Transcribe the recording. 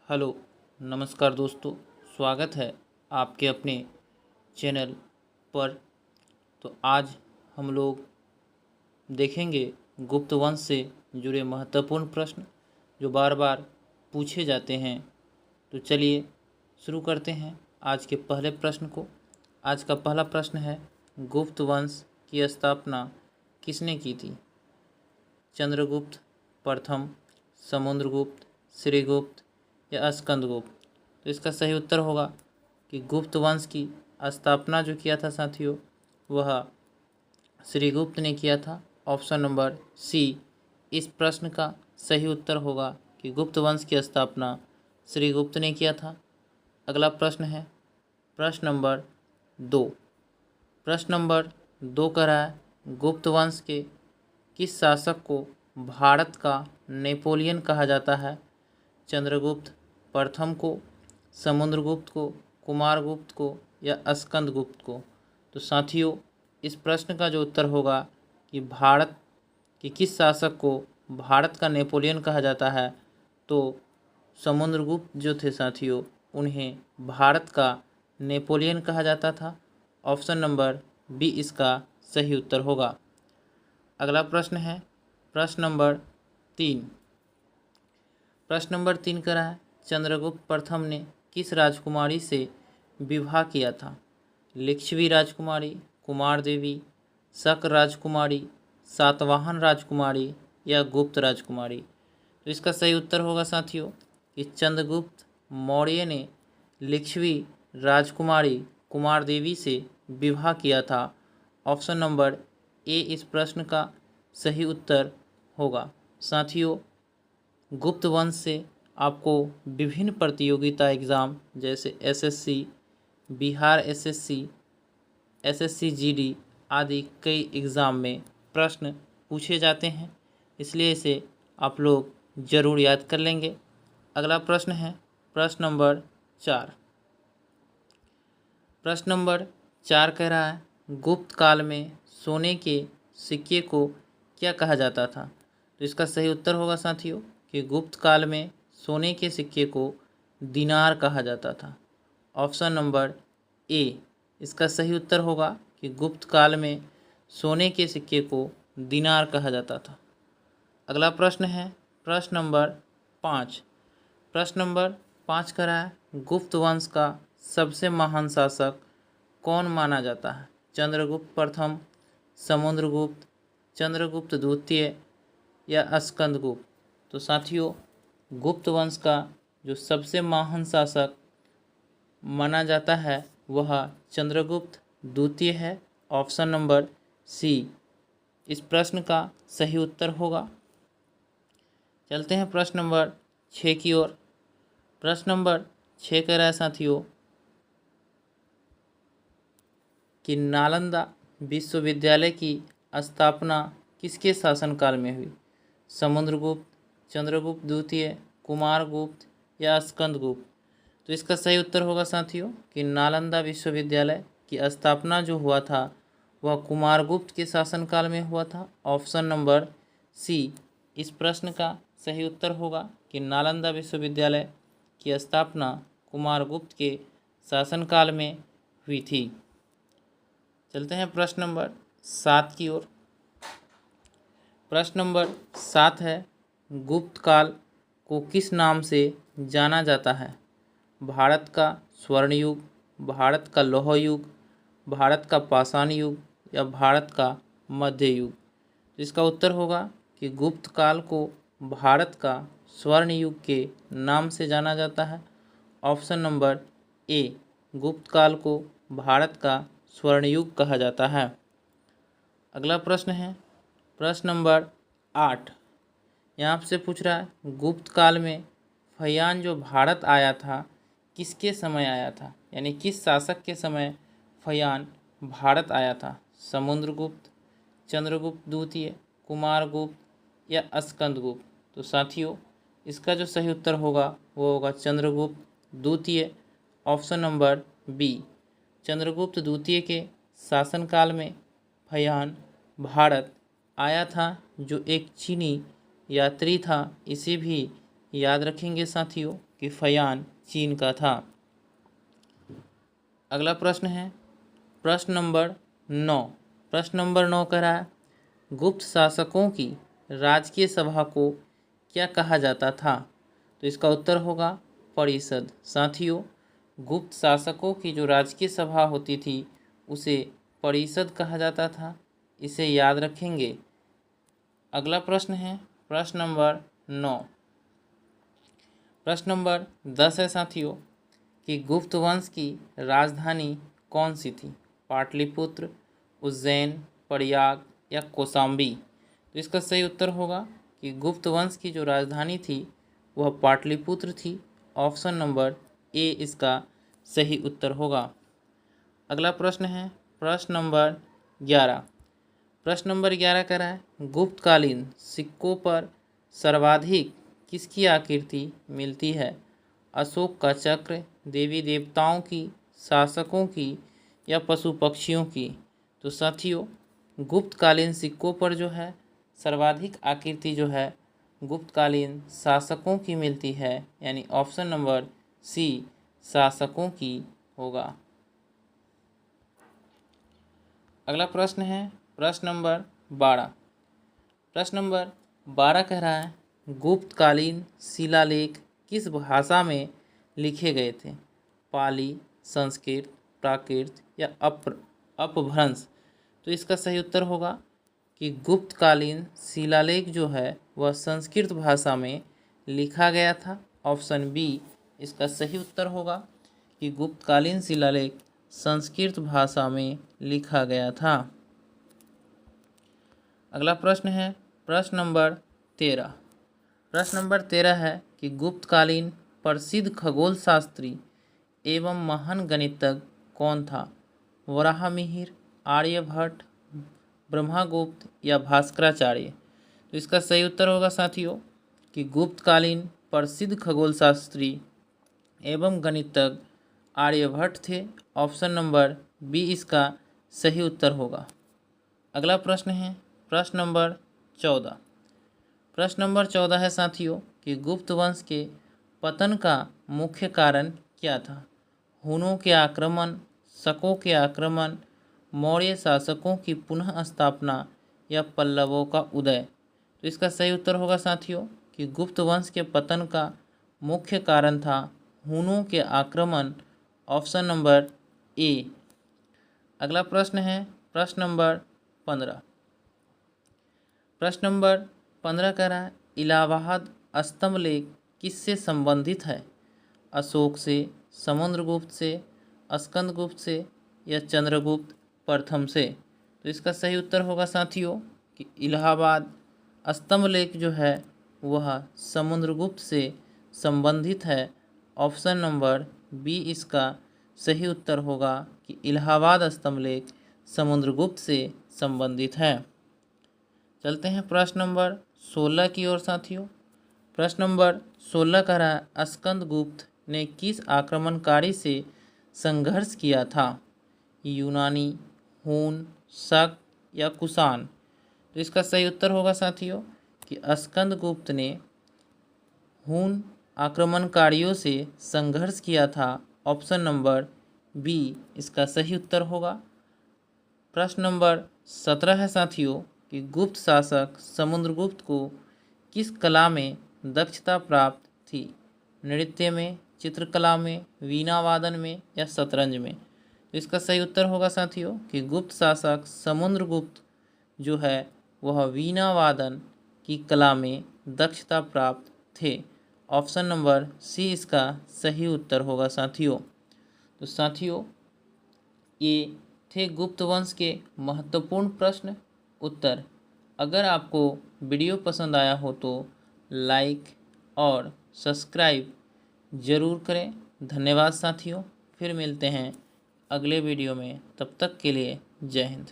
Hello, नमस्कार दोस्तों। स्वागत है आपके अपने चैनल पर। तो आज हम लोग देखेंगे गुप्त वंश से जुड़े महत्वपूर्ण प्रश्न जो बार बार पूछे जाते हैं। तो चलिए शुरू करते हैं आज के पहले प्रश्न को। आज का पहला प्रश्न है, गुप्त वंश की स्थापना किसने की थी? चंद्रगुप्त प्रथम, समुद्रगुप्त, श्रीगुप्त या स्कंदगुप्त? तो इसका सही उत्तर होगा कि गुप्त वंश की स्थापना जो किया था साथियों, वह श्रीगुप्त ने किया था। ऑप्शन नंबर सी इस प्रश्न का सही उत्तर होगा कि गुप्त वंश की स्थापना श्रीगुप्त ने किया था। अगला प्रश्न है प्रश्न नंबर 2। प्रश्न नंबर 2 कह रहा है, गुप्त वंश के किस शासक को भारत का नेपोलियन कहा जाता है? चंद्रगुप्त प्रथम को, समुद्रगुप्त को, कुमारगुप्त को या स्कंदगुप्त को? तो साथियों, इस प्रश्न का जो उत्तर होगा कि भारत के किस शासक को भारत का नेपोलियन कहा जाता है, तो समुद्रगुप्त जो थे साथियों, उन्हें भारत का नेपोलियन कहा जाता था। ऑप्शन नंबर बी इसका सही उत्तर होगा। अगला प्रश्न है प्रश्न नंबर 3। प्रश्न नंबर 3 कह रहा है, चंद्रगुप्त प्रथम ने किस राजकुमारी से विवाह किया था? लिच्छवी राजकुमारी, कुमार देवी, शक राजकुमारी, सातवाहन राजकुमारी या गुप्त राजकुमारी? तो इसका सही उत्तर होगा साथियों कि चंद्रगुप्त मौर्य ने लिच्छवी राजकुमारी कुमार देवी से विवाह किया था। ऑप्शन नंबर ए इस प्रश्न का सही उत्तर होगा। साथियों, गुप्त वंश से आपको विभिन्न प्रतियोगिता एग्ज़ाम जैसे SSC, Bihar SSC, SSC GD आदि कई एग्ज़ाम में प्रश्न पूछे जाते हैं, इसलिए इसे आप लोग ज़रूर याद कर लेंगे। अगला प्रश्न है प्रश्न नंबर 4। प्रश्न नंबर 4 कह रहा है, गुप्त काल में सोने के सिक्के को क्या कहा जाता था? तो इसका सही उत्तर होगा साथियों कि गुप्त काल में सोने के सिक्के को दिनार कहा जाता था। ऑप्शन नंबर ए इसका सही उत्तर होगा कि गुप्त काल में सोने के सिक्के को दिनार कहा जाता था। अगला प्रश्न है प्रश्न नंबर 5। प्रश्न नंबर 5 कह रहा है, गुप्त वंश का सबसे महान शासक कौन माना जाता है? चंद्रगुप्त प्रथम, समुद्रगुप्त, चंद्रगुप्त द्वितीय या स्कंदगुप्त? तो साथियों, गुप्त वंश का जो सबसे महान शासक माना जाता है वह चंद्रगुप्त द्वितीय है। ऑप्शन नंबर सी इस प्रश्न का सही उत्तर होगा। चलते हैं प्रश्न नंबर 6 की ओर। प्रश्न नंबर 6 कह रहा है साथियों कि नालंदा विश्वविद्यालय की स्थापना किसके शासनकाल में हुई? समुद्रगुप्त, चंद्रगुप्त द्वितीय, कुमारगुप्त या स्कंदगुप्त? तो इसका सही उत्तर होगा साथियों कि नालंदा विश्वविद्यालय की स्थापना जो हुआ था वह कुमारगुप्त के शासनकाल में हुआ था। ऑप्शन नंबर सी इस प्रश्न का सही उत्तर होगा कि नालंदा विश्वविद्यालय की स्थापना कुमारगुप्त के शासनकाल में हुई थी। चलते हैं प्रश्न नंबर 7 की ओर। प्रश्न नंबर 7 है, गुप्त काल को किस नाम से जाना जाता है? भारत का स्वर्ण युग, भारत का लौह युग, भारत का पाषाण युग या भारत का मध्य युग? तो इसका उत्तर होगा कि गुप्त काल को भारत का स्वर्ण युग के नाम से जाना जाता है। ऑप्शन नंबर ए गुप्त काल को भारत का स्वर्ण युग कहा जाता है। अगला प्रश्न है प्रश्न नंबर 8। यहाँ आपसे पूछ रहा है, गुप्त काल में फयान जो भारत आया था किसके समय आया था? यानी किस शासक के समय फयान भारत आया था? समुद्रगुप्त, चंद्रगुप्त द्वितीय, कुमारगुप्त या स्कंदगुप्त? तो साथियों, इसका जो सही उत्तर होगा वो होगा चंद्रगुप्त द्वितीय। ऑप्शन नंबर बी चंद्रगुप्त द्वितीय के शासनकाल में फयान भारत आया था, जो एक चीनी यात्री था। इसे भी याद रखेंगे साथियों कि फयान चीन का था। अगला प्रश्न है प्रश्न नंबर 9। प्रश्न नंबर 9 कह रहा है गुप्त शासकों की राजकीय सभा को क्या कहा जाता था? तो इसका उत्तर होगा परिषद। साथियों, गुप्त शासकों की जो राजकीय सभा होती थी उसे परिषद कहा जाता था, इसे याद रखेंगे। अगला प्रश्न है प्रश्न नंबर 9। प्रश्न नंबर 10 है साथियों कि गुप्त वंश की राजधानी कौन सी थी? पाटलिपुत्र, उज्जैन, प्रयाग या कौशाम्बी? तो इसका सही उत्तर होगा कि गुप्त वंश की जो राजधानी थी वह पाटलिपुत्र थी। ऑप्शन नंबर ए इसका सही उत्तर होगा। अगला प्रश्न है प्रश्न नंबर 11। प्रश्न नंबर 11 कह रहा है गुप्तकालीन सिक्कों पर सर्वाधिक किसकी आकृति मिलती है? अशोक का चक्र, देवी देवताओं की, शासकों की या पशु पक्षियों की? तो साथियों, गुप्तकालीन सिक्कों पर जो है सर्वाधिक आकृति जो है गुप्तकालीन शासकों की मिलती है, यानी ऑप्शन नंबर सी शासकों की होगा। अगला प्रश्न है प्रश्न नंबर 12। प्रश्न नंबर 12 कह रहा है गुप्तकालीन शिलालेख किस भाषा में लिखे गए थे? पाली, संस्कृत, प्राकृत या अपभ्रंश? तो इसका सही उत्तर होगा कि गुप्तकालीन शिलालेख जो है वह संस्कृत भाषा में लिखा गया था। ऑप्शन बी इसका सही उत्तर होगा कि गुप्तकालीन शिलालेख संस्कृत भाषा में लिखा गया था। अगला प्रश्न है प्रश्न नंबर 13। प्रश्न नंबर 13 है कि गुप्तकालीन प्रसिद्ध खगोल शास्त्री एवं महान गणितज्ञ कौन था? वराहमिहिर, आर्यभट्ट, ब्रह्मगुप्त या भास्कराचार्य? तो इसका सही उत्तर होगा साथियों कि गुप्तकालीन प्रसिद्ध खगोल शास्त्री एवं गणितज्ञ आर्यभट्ट थे। ऑप्शन नंबर बी इसका सही उत्तर होगा। अगला प्रश्न है प्रश्न नंबर 14। प्रश्न नंबर 14 है साथियों कि गुप्त वंश के पतन का मुख्य कारण क्या था? हुनों के आक्रमण, शकों के आक्रमण, मौर्य शासकों की पुनः स्थापना या पल्लवों का उदय? तो इसका सही उत्तर होगा साथियों कि गुप्त वंश के पतन का मुख्य कारण था हुनों के आक्रमण। Option number A. अगला प्रश्न है प्रश्न नंबर 15। प्रश्न नंबर 15 कह रहा है इलाहाबाद स्तंभ लेख किससे संबंधित है? अशोक से, समुद्रगुप्त से, स्कंदगुप्त से या चंद्रगुप्त प्रथम से? तो इसका सही उत्तर होगा साथियों कि इलाहाबाद स्तंभ लेख जो है वह समुद्रगुप्त से संबंधित है। ऑप्शन नंबर बी इसका सही उत्तर होगा कि इलाहाबाद स्तंभ लेख समुद्रगुप्त से संबंधित है। चलते हैं प्रश्न नंबर 16 की ओर साथियों। प्रश्न नंबर 16 कह रहा है स्कंदगुप्त ने किस आक्रमणकारी से संघर्ष किया था? यूनानी, हून, शक या कुषाण? तो इसका सही उत्तर होगा साथियों कि स्कंदगुप्त ने हून आक्रमणकारियों से संघर्ष किया था। ऑप्शन नंबर बी इसका सही उत्तर होगा। प्रश्न नंबर 17 है साथियों कि गुप्त शासक समुद्रगुप्त को किस कला में दक्षता प्राप्त थी? नृत्य में, चित्रकला में, वीणा वादन में या शतरंज में? तो इसका सही उत्तर होगा साथियों कि गुप्त शासक समुद्रगुप्त जो है वह वीणा वादन की कला में दक्षता प्राप्त थे। ऑप्शन नंबर सी इसका सही उत्तर होगा साथियों। तो साथियों, ये थे गुप्त वंश के महत्वपूर्ण प्रश्न उत्तर। अगर आपको वीडियो पसंद आया हो तो लाइक और सब्सक्राइब ज़रूर करें। धन्यवाद साथियों, फिर मिलते हैं अगले वीडियो में। तब तक के लिए जय हिंद।